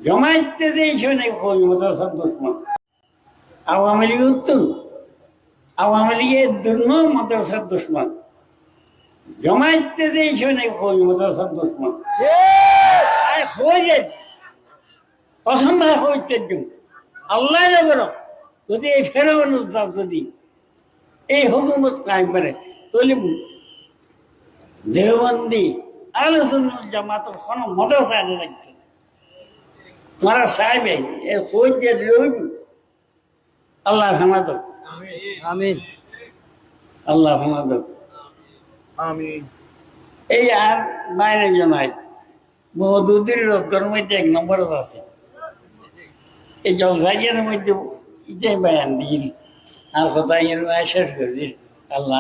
জমাইতে দিয়েছে নাকি ওই মাদ্রাসার দুশ্মন আওয়ামী লীগ উত্তর আওয়ামী লীগের জন্য মাদ্রাসার দুশ্মন জমাইতে দিয়েছে নাকি ওই মাদ্রাসার দুশ্মন হয়ে কসম ভাই হইতে আল্লাহ নগর যদি এই ফেরাউন যদি এই হুকুমত কায়েম করে তাহলে দেওবন্দি আলোচনা জামাতের কোনো মাদ্রাসা লাগছে তোমারা সাহেবে এর খোঁজ যে রইব আল্লাহ হামাদক আমিন আল্লাহ হামাদক আমিন। এই আর বাইরে জনাই মহদুদ্দির রোজগার মধ্যে 1 নম্বর আছে এই জলসাইয়ের মধ্যে এটাই বয়ান দিল আর কোথায় শেষ করে দিল আল্লাহ